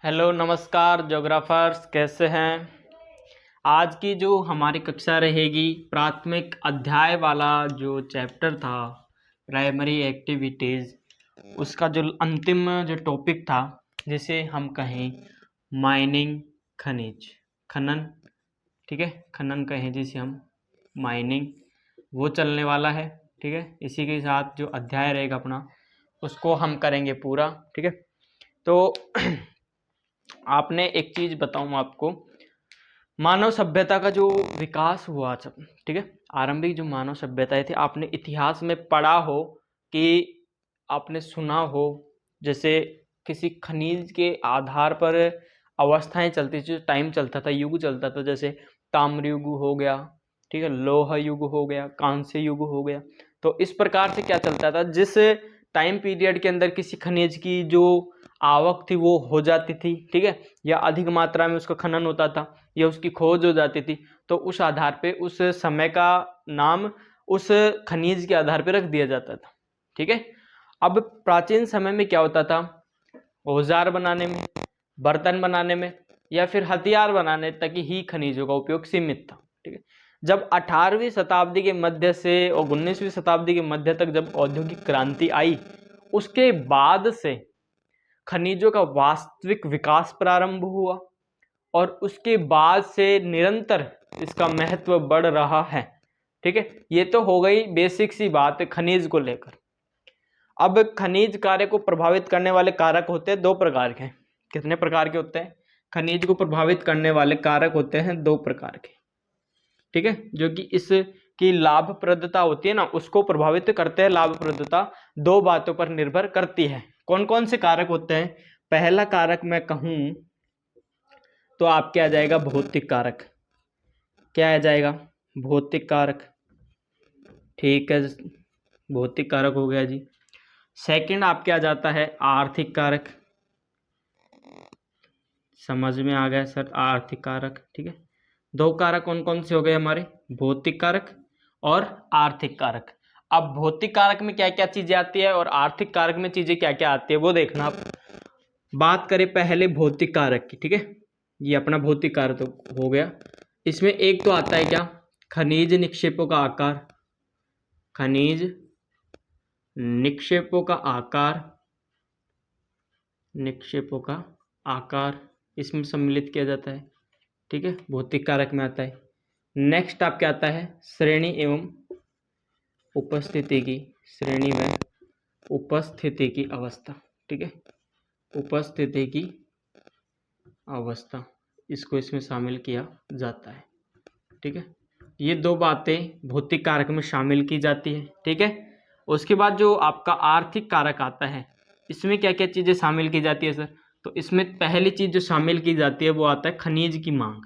Hello नमस्कार ज्योग्राफर्स, कैसे हैं। आज की जो हमारी कक्षा रहेगी प्राथमिक अध्याय वाला जो चैप्टर था प्राइमरी एक्टिविटीज़, उसका जो अंतिम जो टॉपिक था जिसे हम कहें माइनिंग, खनिज खनन, ठीक है, खनन कहें जिसे हम माइनिंग, वो चलने वाला है। ठीक है, इसी के साथ जो अध्याय रहेगा अपना उसको हम करेंगे पूरा। ठीक है, तो आपने एक चीज़ बताऊँ आपको, मानव सभ्यता का जो विकास हुआ सब, ठीक है, आरंभिक जो मानव सभ्यताएं थी, आपने इतिहास में पढ़ा हो कि आपने सुना हो, जैसे किसी खनिज के आधार पर अवस्थाएं चलती थी, टाइम चलता था, युग चलता था, जैसे ताम्र युग हो गया, ठीक है, लोह युग हो गया, कांस्य युग हो गया। तो इस प्रकार से क्या चलता था, जिस टाइम पीरियड के अंदर किसी खनिज की जो आवक थी वो हो जाती थी, ठीक है, या अधिक मात्रा में उसका खनन होता था या उसकी खोज हो जाती थी, तो उस आधार पे उस समय का नाम उस खनिज के आधार पे रख दिया जाता था। ठीक है, अब प्राचीन समय में क्या होता था, औजार बनाने में, बर्तन बनाने में या फिर हथियार बनाने तक ही खनिजों का उपयोग सीमित था। ठीक है, जब 18वीं शताब्दी के मध्य से और 19वीं शताब्दी के मध्य तक जब औद्योगिक क्रांति आई, उसके बाद से खनिजों का वास्तविक विकास प्रारंभ हुआ और उसके बाद से निरंतर इसका महत्व बढ़ रहा है। ठीक है, ये तो हो गई बेसिक सी बात खनिज को लेकर। अब खनिज कार्य को प्रभावित करने वाले कारक होते हैं दो प्रकार के। कितने प्रकार के होते हैं? खनिज को प्रभावित करने वाले कारक होते हैं दो प्रकार के। ठीक है, जो कि इसकी लाभप्रदता होती है ना, उसको प्रभावित करते हैं। लाभप्रदता दो बातों पर निर्भर करती है। कौन कौन से कारक होते हैं? पहला कारक मैं कहूं तो आपके आ जाएगा भौतिक कारक। क्या आ जाएगा? भौतिक कारक। ठीक है, भौतिक कारक हो गया जी। सेकंड आपके आ जाता है आर्थिक कारक। समझ में आ गया सर, आर्थिक कारक। ठीक है, दो कारक कौन कौन से हो गए हमारे? भौतिक कारक और आर्थिक कारक। अब भौतिक कारक में क्या क्या चीजें आती है और आर्थिक कारक में चीजें क्या क्या आती है वो देखना आप। बात करें पहले भौतिक कारक की। ठीक है, ये अपना भौतिक कारक तो हो गया। इसमें एक तो आता है क्या? खनिज निक्षेपों का आकार। खनिज निक्षेपों का आकार, निक्षेपों का आकार इसमें सम्मिलित किया जाता है। ठीक है, भौतिक कारक में आता है। नेक्स्ट आपके आता है श्रेणी एवं उपस्थिति की, श्रेणी में उपस्थिति की अवस्था। ठीक है, उपस्थिति की अवस्था, इसको इसमें शामिल किया जाता है। ठीक है, ये दो बातें भौतिक कारक में शामिल की जाती है। ठीक है, उसके बाद जो आपका आर्थिक कारक आता है, इसमें क्या क्या चीज़ें शामिल की जाती है सर? तो इसमें पहली चीज़ जो शामिल की जाती है वो आता है खनिज की मांग।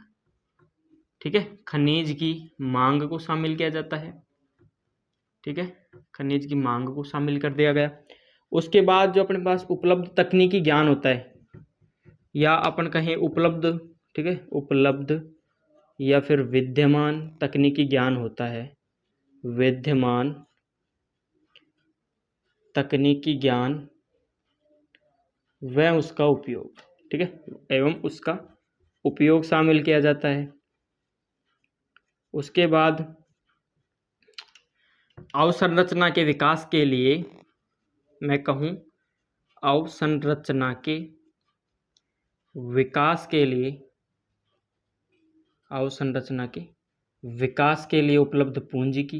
ठीक है, खनिज की मांग को शामिल किया जाता है। ठीक है, खनिज की मांग को शामिल कर दिया गया। उसके बाद जो अपने पास उपलब्ध तकनीकी ज्ञान होता है, या अपन कहें उपलब्ध, ठीक है, उपलब्ध या फिर विद्यमान तकनीकी ज्ञान होता है, विद्यमान तकनीकी ज्ञान व उसका उपयोग। ठीक है, एवं उसका उपयोग शामिल किया जाता है। उसके बाद अवसंरचना के विकास के लिए, मैं कहूँ अवसंरचना के विकास के लिए, अवसंरचना के विकास के लिए उपलब्ध पूंजी की,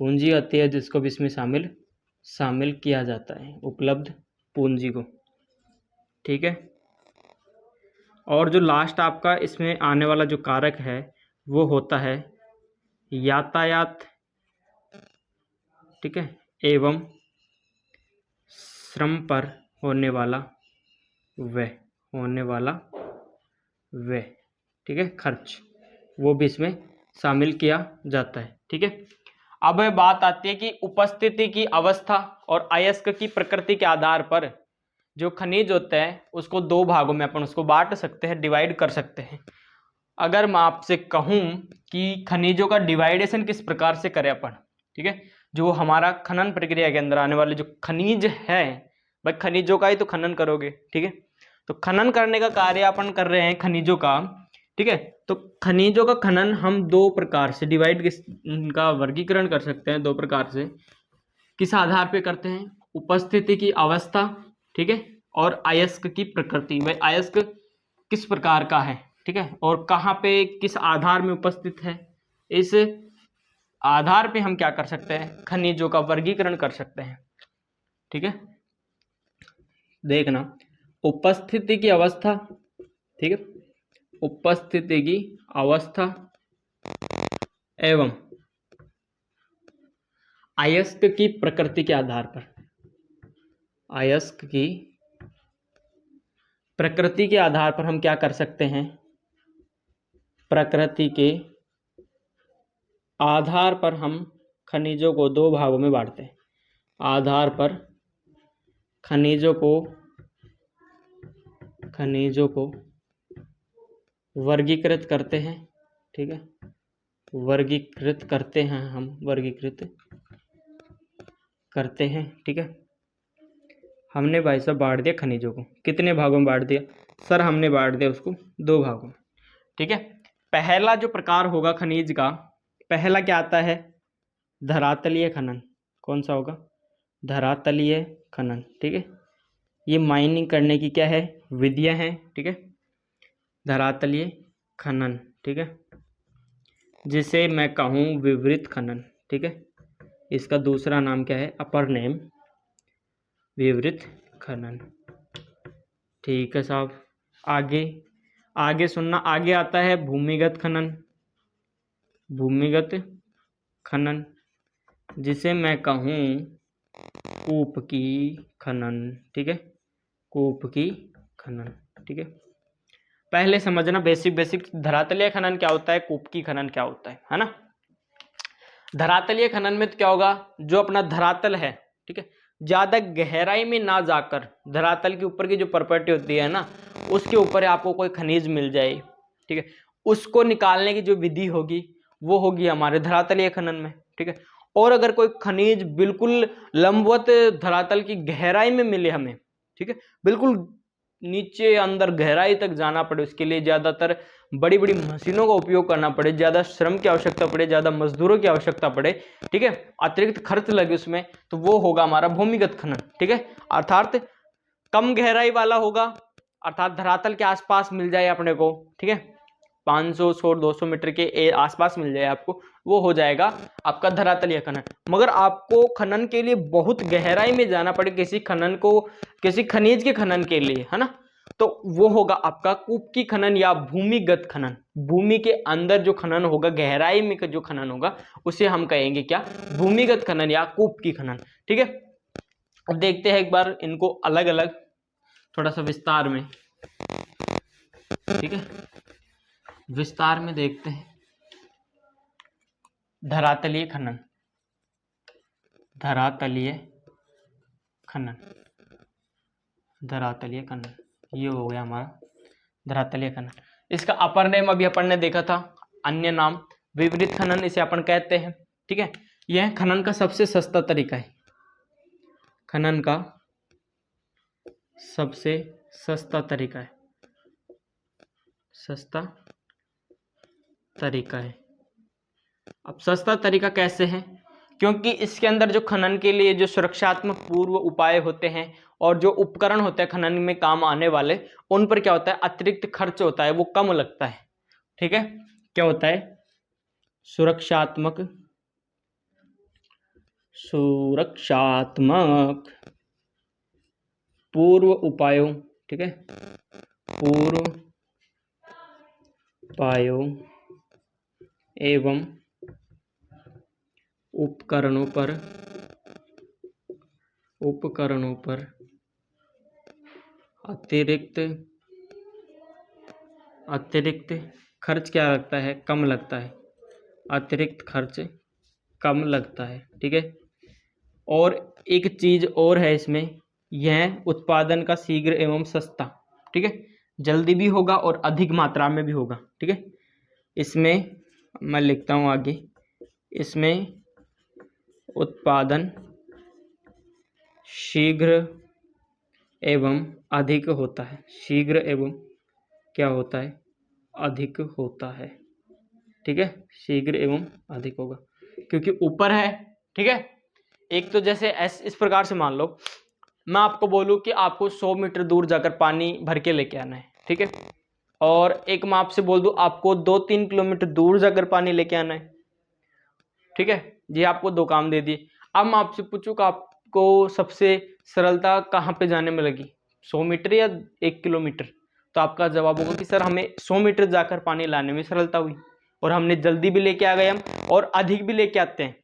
पूंजी आती है जिसको भी इसमें शामिल किया जाता है, उपलब्ध पूंजी को। ठीक है, और जो लास्ट आपका इसमें आने वाला जो कारक है वो होता है यातायात। ठीक है, एवं श्रम पर होने वाला व्यय, ठीक है, खर्च, वो भी इसमें शामिल किया जाता है। ठीक है, अब बात आती है कि उपस्थिति की अवस्था और अयस्क की प्रकृति के आधार पर जो खनिज होते हैं उसको दो भागों में अपन उसको बांट सकते हैं, डिवाइड कर सकते हैं। अगर मैं आपसे कहूं कि खनिजों का डिवाइडेशन किस प्रकार से करें अपन, ठीक है, जो हमारा खनन प्रक्रिया के अंदर आने वाले जो खनिज है, भाई खनिजों का ही तो खनन करोगे। ठीक है, तो खनन करने का कार्य अपन कर रहे हैं खनिजों का, ठीक है। तो खनिजों का खनन हम दो प्रकार से इनका वर्गीकरण कर सकते हैं, दो प्रकार से। किस आधार पे करते हैं? उपस्थिति की अवस्था, ठीक है, और अयस्क की प्रकृति। भाई अयस्क किस प्रकार का है, ठीक है, और कहाँ पे किस आधार में उपस्थित है, इस आधार पे हम क्या कर सकते हैं? खनिजों का वर्गीकरण कर सकते हैं, ठीक है। देखना, उपस्थिति की अवस्था, ठीक है, उपस्थिति की अवस्था एवं अयस्क की प्रकृति के आधार पर, अयस्क की प्रकृति के आधार पर हम क्या कर सकते हैं? प्रकृति के आधार पर हम खनिजों को दो भागों में बांटते हैं। आधार पर खनिजों को वर्गीकृत करते हैं, ठीक है, वर्गीकृत करते हैं हम, वर्गीकृत करते हैं, ठीक है। हमने भाई साहब बांट दिया खनिजों को, कितने भागों में बांट दिया सर? हमने बांट दिया उसको दो भागों में, ठीक है। पहला जो प्रकार होगा खनिज का, पहला क्या आता है? धरातलीय खनन। कौन सा होगा? धरातलीय खनन, ठीक है। ये माइनिंग करने की क्या है? विधियां हैं, ठीक है, धरातलीय खनन, ठीक है, जिसे मैं कहूँ विवृत खनन, ठीक है। इसका दूसरा नाम क्या है? अपर नेम विवृत खनन, ठीक है साहब। आगे सुनना, आगे आता है भूमिगत खनन। भूमिगत खनन जिसे मैं कहूँ कूप की खनन, ठीक है, कूप की खनन, ठीक है। पहले समझना बेसिक धरातलीय खनन क्या होता है, कूप की खनन क्या होता है ना। धरातलीय खनन में तो क्या होगा? जो अपना धरातल है, ठीक है, ज्यादा गहराई में ना जाकर धरातल के ऊपर की जो प्रॉपर्टी होती है ना, उसके ऊपर आपको कोई खनिज मिल जाए, ठीक है, उसको निकालने की जो विधि होगी वो होगी हमारे धरातलीय खनन में, ठीक है। और अगर कोई खनिज बिल्कुल लंबवत धरातल की गहराई में मिले हमें, ठीक है, बिल्कुल नीचे अंदर गहराई तक जाना पड़े, उसके लिए ज्यादातर बड़ी बड़ी मशीनों का उपयोग करना पड़े, ज्यादा श्रम की आवश्यकता पड़े, ज्यादा मजदूरों की आवश्यकता पड़े, ठीक है, अतिरिक्त खर्च लगे उसमें, तो वो होगा हमारा भूमिगत खनन, ठीक है। अर्थात कम गहराई वाला होगा, अर्थात धरातल के आसपास मिल जाए अपने को, ठीक है, 500 100 200 मीटर के आसपास मिल जाए आपको, वो हो जाएगा आपका धरातलीय खनन। मगर आपको खनन के लिए बहुत गहराई में जाना पड़े किसी खनिज के खनन के लिए, है ना, तो वो होगा आपका कूप की खनन या भूमिगत खनन। भूमि के अंदर जो खनन होगा, गहराई में जो खनन होगा, उसे हम कहेंगे क्या? भूमिगत खनन या कूप की खनन, ठीक है। अब देखते हैं एक बार इनको अलग अलग थोड़ा सा विस्तार में, ठीक है, विस्तार में देखते हैं। धरातलीय खनन, धरातलीय खनन, धरातलीय खनन, ये हो गया हमारा धरातलीय खनन। इसका अपर नेम अभी अपन ने देखा था, अन्य नाम विपरीत खनन इसे अपन कहते हैं, ठीक है। यह खनन का सबसे सस्ता तरीका है, खनन का सबसे सस्ता तरीका है, सस्ता तरीका है। अब सस्ता तरीका कैसे है? क्योंकि इसके अंदर जो खनन के लिए जो सुरक्षात्मक पूर्व उपाय होते हैं और जो उपकरण होते हैं खनन में काम आने वाले, उन पर क्या होता है? अतिरिक्त खर्च होता है, वो कम लगता है, ठीक है। क्या होता है? सुरक्षात्मक पूर्व उपायों, ठीक है, पूर्व उपायों एवं उपकरणों पर अतिरिक्त खर्च क्या लगता है? कम लगता है, अतिरिक्त खर्च कम लगता है, ठीक है। और एक चीज और है इसमें, यह उत्पादन का शीघ्र एवं सस्ता, ठीक है, जल्दी भी होगा और अधिक मात्रा में भी होगा, ठीक है। इसमें मैं लिखता हूं आगे, इसमें उत्पादन शीघ्र एवं अधिक होता है। शीघ्र एवं क्या होता है, अधिक होता है। ठीक है, शीघ्र एवं अधिक होगा क्योंकि ऊपर है। ठीक है, एक तो जैसे इस प्रकार से मान लो मैं आपको बोलूं कि आपको 100 मीटर दूर जाकर पानी भर के लेके आना है। ठीक है, और एक मैं आपसे बोल दूं आपको 2-3 किलोमीटर दूर जाकर पानी लेके आना है। ठीक है, ये आपको दो काम दे दिए। अब मैं आपसे पूछूं कि आपको सबसे सरलता कहाँ पे जाने में लगी, 100 मीटर या 1 किलोमीटर? तो आपका जवाब होगा कि सर हमें 100 मीटर जाकर पानी लाने में सरलता हुई और हमने जल्दी भी लेके आ गए हम और अधिक भी लेके आते हैं,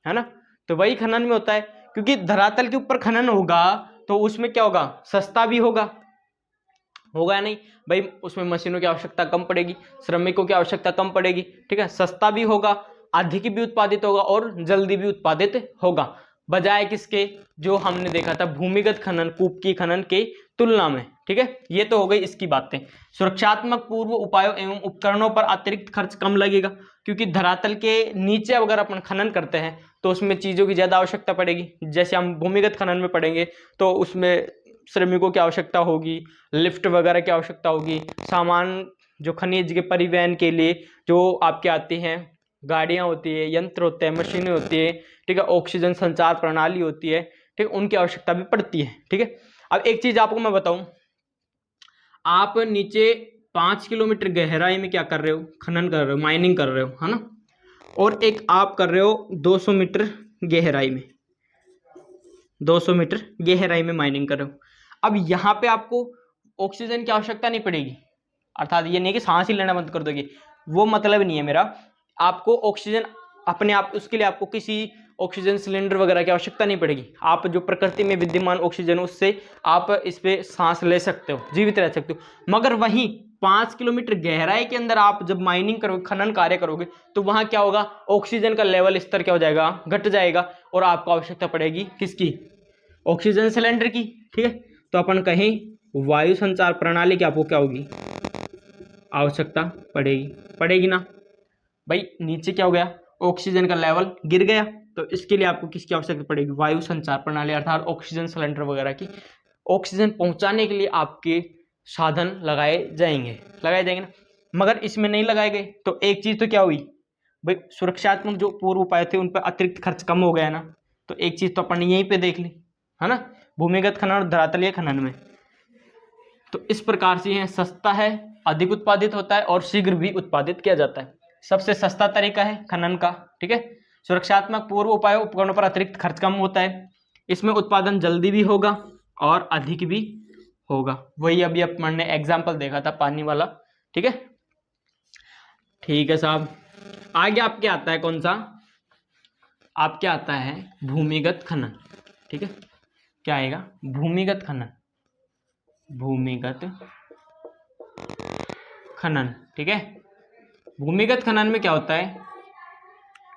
है ना। तो वही खनन में होता है, क्योंकि धरातल के ऊपर खनन होगा तो उसमें क्या होगा, सस्ता भी होगा या नहीं भाई, उसमें मशीनों की आवश्यकता कम पड़ेगी, श्रमिकों की आवश्यकता कम पड़ेगी। ठीक है, सस्ता भी होगा, अधिक भी उत्पादित होगा और जल्दी भी उत्पादित होगा, बजाय किसके, जो हमने देखा था भूमिगत खनन, कूप की खनन के तुलना में। ठीक है, ये तो हो गई इसकी बातें। सुरक्षात्मक पूर्व उपायों एवं उपकरणों पर अतिरिक्त खर्च कम लगेगा, क्योंकि धरातल के नीचे अगर अपन खनन करते हैं तो उसमें चीजों की ज्यादा आवश्यकता पड़ेगी। जैसे हम भूमिगत खनन में पड़ेंगे तो उसमें श्रमिकों की आवश्यकता होगी, लिफ्ट वगैरह की आवश्यकता होगी, सामान जो खनिज के परिवहन के लिए जो आपके आती हैं, गाड़ियां होती है, यंत्र होते हैं, मशीनें होती है। ठीक है, ऑक्सीजन संचार प्रणाली होती है। ठीक है, उनकी आवश्यकता भी पड़ती है। ठीक है, अब एक चीज आपको मैं बताऊं, आप नीचे 5 किलोमीटर गहराई में क्या कर रहे हो, खनन कर रहे हो, माइनिंग कर रहे हो, है ना, और एक आप कर रहे हो 200 मीटर गहराई में, 200 मीटर गहराई में माइनिंग कर रहे हो। अब यहाँ पे आपको ऑक्सीजन की आवश्यकता नहीं पड़ेगी, अर्थात ये नहीं कि सांस ही लेना बंद कर दोगे, वो मतलब नहीं है मेरा। आपको ऑक्सीजन अपने आप, उसके लिए आपको किसी ऑक्सीजन सिलेंडर वगैरह की आवश्यकता नहीं पड़ेगी। आप जो प्रकृति में विद्यमान ऑक्सीजन, उससे आप इस पे सांस ले सकते हो, जीवित रह सकते हो। मगर वहीं 5 किलोमीटर गहराई के अंदर आप जब माइनिंग करोगे, खनन कार्य करोगे, तो वहां क्या होगा, ऑक्सीजन का लेवल स्तर क्या हो जाएगा, घट जाएगा, और आपको आवश्यकता पड़ेगी किसकी, ऑक्सीजन सिलेंडर की। ठीक है, तो अपन कहें वायु संचार प्रणाली की आपको क्या होगी, आवश्यकता पड़ेगी ना भाई। नीचे क्या हो गया, ऑक्सीजन का लेवल गिर गया, तो इसके लिए आपको किसकी आवश्यकता पड़ेगी, वायु संचार प्रणाली, अर्थात ऑक्सीजन सिलेंडर वगैरह की। ऑक्सीजन पहुंचाने के लिए आपके साधन लगाए जाएंगे ना, मगर इसमें नहीं लगाए गए, तो एक चीज तो क्या हुई भाई, सुरक्षात्मक जो पूर्व उपाय थे उन पर अतिरिक्त खर्च कम हो गया ना। तो एक चीज तो अपन ने यहीं पे देख ली, है ना, भूमिगत खनन और धरातलीय खनन में। तो इस प्रकार से यह सस्ता है, अधिक उत्पादित होता है और शीघ्र भी उत्पादित किया जाता है। सबसे सस्ता तरीका है खनन का। ठीक है, सुरक्षात्मक पूर्व उपाय उपकरणों पर अतिरिक्त खर्च कम होता है, इसमें उत्पादन जल्दी भी होगा और अधिक भी होगा। वही अभी अपन ने एग्जाम्पल देखा था पानी वाला। ठीक है, ठीक है साहब, आगे आपके आता है कौन सा, आपके आता है भूमिगत खनन। ठीक है, क्या आएगा, भूमिगत खनन, भूमिगत खनन। ठीक है, भूमिगत खनन में क्या होता है,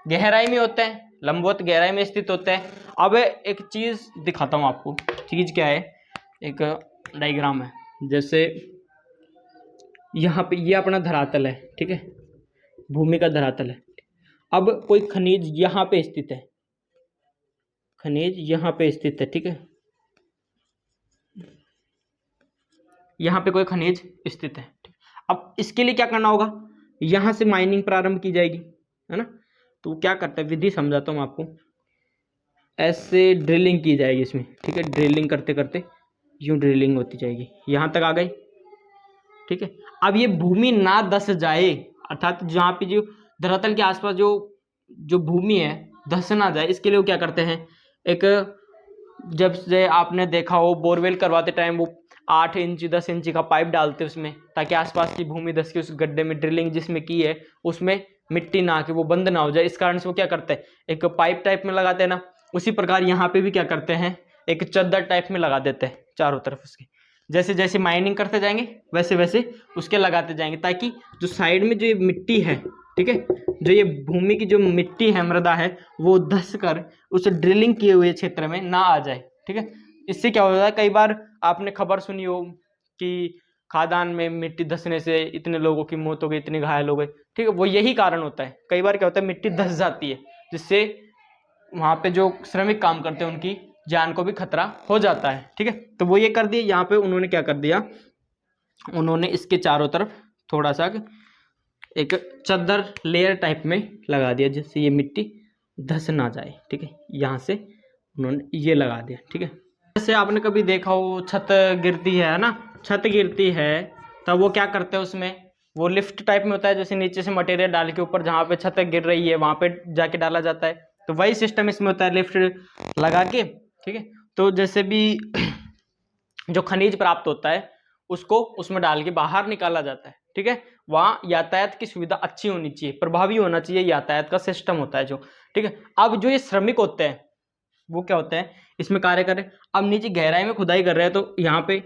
गहराई में होता है, लंबवत गहराई में स्थित होता है। अब एक चीज दिखाता हूं आपको, चीज क्या है, एक डायग्राम है, जैसे यहाँ पे ये अपना धरातल है। ठीक है, भूमि का धरातल है। अब कोई खनिज यहाँ पे स्थित है, खनिज यहाँ पे स्थित है। ठीक है, यहाँ पे कोई खनिज स्थित है। अब इसके लिए क्या करना होगा, यहाँ से माइनिंग प्रारंभ की जाएगी, है ना। तो क्या करता है, विधि समझाता हूँ आपको, ऐसे ड्रिलिंग की जाएगी इसमें। ठीक है, ड्रिलिंग करते करते यूं ड्रिलिंग होती जाएगी, यहाँ तक आ गई। ठीक है, अब ये भूमि ना धंस जाए, अर्थात जहाँ पे जो धरातल के आसपास जो जो भूमि है धंस ना जाए, इसके लिए वो क्या करते हैं, एक, जब से आपने देखा हो बोरवेल करवाते टाइम वो 8 इंच 10 इंच का पाइप डालते हैं उसमें, ताकि आसपास की भूमि धंस के उस गड्ढे में ड्रिलिंग जिसमें की है उसमें मिट्टी ना आके वो बंद ना हो जाए। इस कारण से वो क्या करते हैं, एक पाइप टाइप में लगाते हैं ना। उसी प्रकार यहाँ पे भी क्या करते हैं, एक चद्दर टाइप में लगा देते हैं चारों तरफ उसके। जैसे जैसे माइनिंग करते जाएंगे वैसे वैसे उसके लगाते जाएंगे, ताकि जो साइड में जो ये मिट्टी है, ठीक है, जो ये भूमि की जो मिट्टी है, मृदा है, वो धंस कर उस ड्रिलिंग किए हुए क्षेत्र में ना आ जाए। ठीक है, इससे क्या होता है, कई बार आपने खबर सुनी हो कि खादान में मिट्टी धंसने से इतने लोगों की मौत हो गई, इतने घायल हो गए। ठीक है, वो यही कारण होता है। कई बार क्या होता है, मिट्टी धंस जाती है, जिससे वहाँ पे जो श्रमिक काम करते हैं उनकी जान को भी खतरा हो जाता है। ठीक है, तो वो ये कर दिए। यहाँ पे उन्होंने क्या कर दिया, उन्होंने इसके चारों तरफ थोड़ा सा एक चद्दर लेयर टाइप में लगा दिया, जिससे ये मिट्टी धंस ना जाए। ठीक है, यहाँ से उन्होंने ये लगा दिया। ठीक है, जैसे आपने कभी देखा हो छत गिरती है ना, छत गिरती है तब वो क्या करते हैं, उसमें वो लिफ्ट टाइप में होता है, जैसे नीचे से मटेरियल डाल के ऊपर जहाँ पे छत गिर रही है वहाँ पे जाके डाला जाता है। तो वही सिस्टम इसमें होता है, लिफ्ट लगा के। ठीक है, तो जैसे भी जो खनिज प्राप्त होता है उसको उसमें डाल के बाहर निकाला जाता है। ठीक है, वहाँ यातायात की सुविधा अच्छी होनी चाहिए, प्रभावी होना चाहिए यातायात का सिस्टम होता है जो। ठीक है, अब जो ये श्रमिक होते हैं वो क्या होते हैं, इसमें कार्य कर रहे हैं। अब नीचे गहराई में खुदाई कर रहे हैं, तो यहाँ पे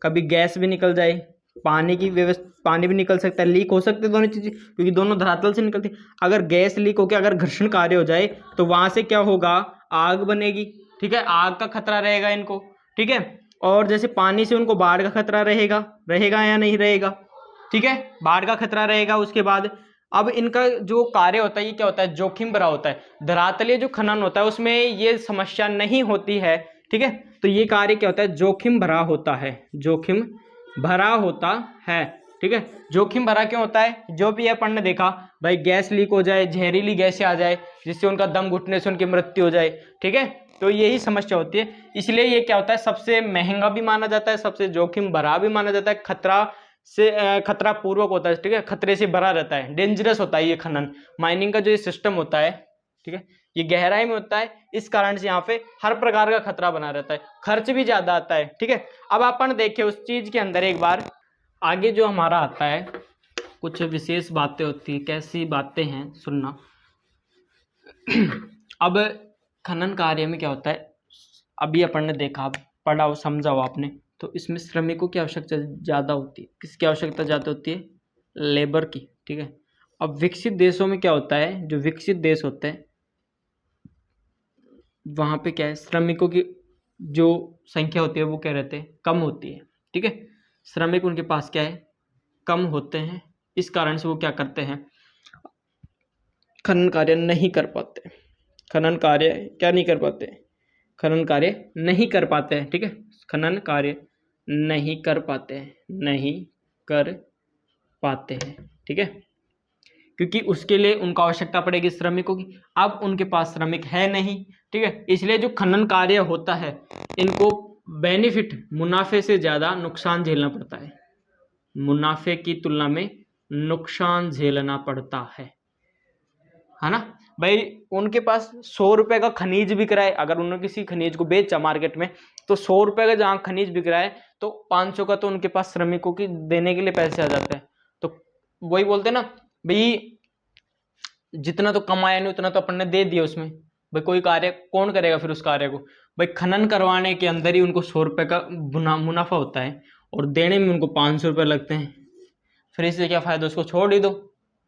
कभी गैस भी निकल जाए, पानी की व्यवस्था, पानी भी निकल सकता है, लीक हो सकते हैं दोनों चीजें, क्योंकि दोनों धरातल से निकलती है। अगर गैस लीक होकर अगर घर्षण कार्य हो जाए तो वहां से क्या होगा, आग बनेगी। ठीक है, आग का खतरा रहेगा इनको। ठीक है, और जैसे पानी से उनको बाढ़ का खतरा रहेगा, रहेगा या नहीं रहेगा। ठीक है, बाढ़ का खतरा रहेगा। उसके बाद अब इनका जो कार्य होता है ये क्या होता है, जोखिम भरा होता है। धरातलीय जो खनन होता है उसमें ये समस्या नहीं होती है। ठीक है, तो ये कार्य क्या होता है, जोखिम भरा होता है, जोखिम भरा होता है। ठीक है, जोखिम भरा क्यों होता है, जो भी अपन ने देखा भाई, गैस लीक हो जाए, जहरीली गैसें आ जाए जिससे उनका दम घुटने से उनकी मृत्यु हो जाए। ठीक है, तो यही समस्या होती है। इसलिए ये क्या होता है, सबसे महंगा भी माना जाता है, सबसे जोखिम भरा भी माना जाता है, खतरा पूर्वक होता है। ठीक है, खतरे से भरा रहता है, डेंजरस होता है ये खनन माइनिंग का जो ये सिस्टम होता है। ठीक है, ये गहराई में होता है, इस कारण से यहाँ पे हर प्रकार का खतरा बना रहता है, खर्च भी ज्यादा आता है। ठीक है, अब अपन देखें उस चीज के अंदर एक बार आगे जो हमारा आता है, कुछ विशेष बातें होती है। कैसी बातें हैं, सुनना। अब खनन कार्य में क्या होता है, अभी अपन ने देखा, पढ़ा समझा आपने, तो इसमें श्रमिकों की आवश्यकता ज़्यादा होती है। किसकी आवश्यकता ज़्यादा होती है, लेबर की। ठीक है, अब विकसित देशों में क्या होता है, जो विकसित देश होते हैं वहाँ पे क्या है, श्रमिकों की जो संख्या होती है वो क्या रहते हैं, कम होती है। ठीक है, श्रमिक उनके पास क्या है, कम होते हैं। इस कारण से वो क्या करते हैं, खनन कार्य नहीं कर पाते, खनन कार्य क्या नहीं कर पाते, खनन कार्य नहीं कर पाते हैं। ठीक है, खनन कार्य नहीं कर पाते हैं, नहीं कर पाते हैं। ठीक है, क्योंकि उसके लिए उनको आवश्यकता पड़ेगी श्रमिकों की। अब उनके पास श्रमिक है नहीं। ठीक है, इसलिए जो खनन कार्य होता है इनको बेनिफिट, मुनाफे से ज़्यादा नुकसान झेलना पड़ता है, मुनाफे की तुलना में नुकसान झेलना पड़ता है ना भाई। उनके पास 100 रुपए का खनिज बिक रहा है, अगर उन्होंने किसी खनिज को बेचा मार्केट में, तो 100 रुपए का जहाँ खनिज बिक रहा है तो 500 का तो उनके पास श्रमिकों की देने के लिए पैसे आ जाते हैं। तो वही बोलते हैं ना भाई, जितना तो कमाया नहीं उतना तो अपन ने दे दिया उसमें। भाई कोई कार्य कौन करेगा फिर उस कार्य को, भाई खनन करवाने के अंदर ही उनको 100 रुपए का मुनाफा होता है और देने में उनको 500 रुपये लगते हैं। फिर इससे क्या फायदा, उसको छोड़ ही दो,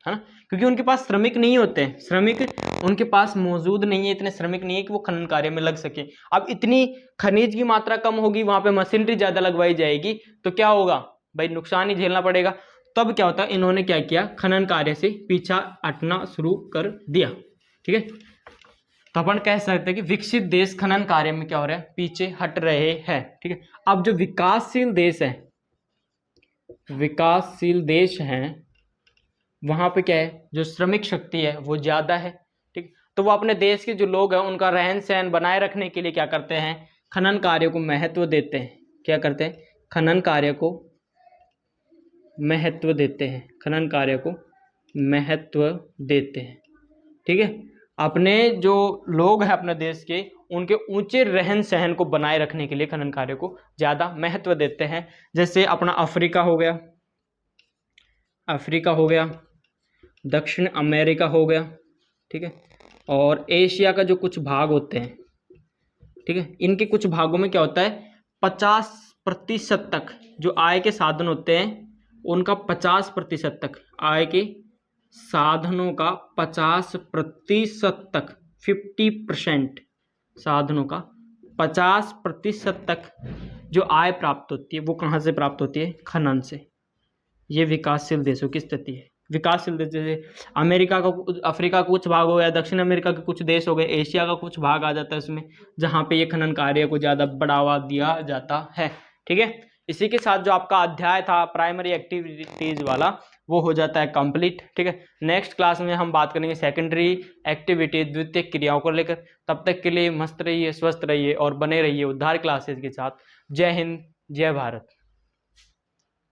है ना, क्योंकि उनके पास श्रमिक नहीं होते हैं, श्रमिक उनके पास मौजूद नहीं है, इतने श्रमिक नहीं है कि वो खनन कार्य में लग सके। अब इतनी खनिज की मात्रा कम होगी, वहां पे मशीनरी ज्यादा लगवाई जाएगी, तो क्या होगा भाई, नुकसान ही झेलना पड़ेगा। तब क्या होता है, इन्होंने क्या किया, खनन कार्य से पीछा हटना शुरू कर दिया। ठीक है, तो अपन कह सकते हैं कि विकसित देश खनन कार्य में क्या हो रहा है, पीछे हट रहे हैं। ठीक है, अब जो विकासशील देश है, विकासशील देश हैं, वहां पे क्या है, जो श्रमिक शक्ति है वो ज्यादा है। ठीक, तो वो अपने देश के जो लोग हैं उनका रहन सहन बनाए रखने के लिए क्या करते हैं, खनन कार्य को महत्व देते हैं। क्या करते हैं, खनन कार्य को महत्व देते हैं, खनन कार्य को महत्व देते हैं। ठीक है, अपने जो लोग हैं अपने देश के, उनके ऊंचे रहन सहन को बनाए रखने के लिए खनन कार्य को ज़्यादा महत्व देते हैं। जैसे अपना अफ्रीका हो गया, अफ्रीका हो गया, दक्षिण अमेरिका हो गया। ठीक है, और एशिया का जो कुछ भाग होते हैं, ठीक है, इनके कुछ भागों में क्या होता है, 50% तक जो आय के साधन होते हैं उनका 50% तक, आय के साधनों का 50% तक, 50% साधनों का 50% तक जो आय प्राप्त होती है वो कहाँ से प्राप्त होती है, खनन से। ये विकासशील देशों की स्थिति है, विकासशील देश जैसे अमेरिका का, अफ्रीका का कुछ भाग हो गया, दक्षिण अमेरिका के कुछ देश हो गए, एशिया का कुछ भाग आ जाता है उसमें, जहाँ पे ये खनन कार्य को ज़्यादा बढ़ावा दिया जाता है। ठीक है, इसी के साथ जो आपका अध्याय था प्राइमरी एक्टिविटीज वाला वो हो जाता है कंप्लीट। ठीक है, नेक्स्ट क्लास में हम बात करेंगे सेकेंडरी एक्टिविटीज, द्वितीयक क्रियाओं को लेकर। तब तक के लिए मस्त रहिए, स्वस्थ रहिए और बने रहिए उद्धार क्लासेस के साथ। जय हिंद, जय भारत।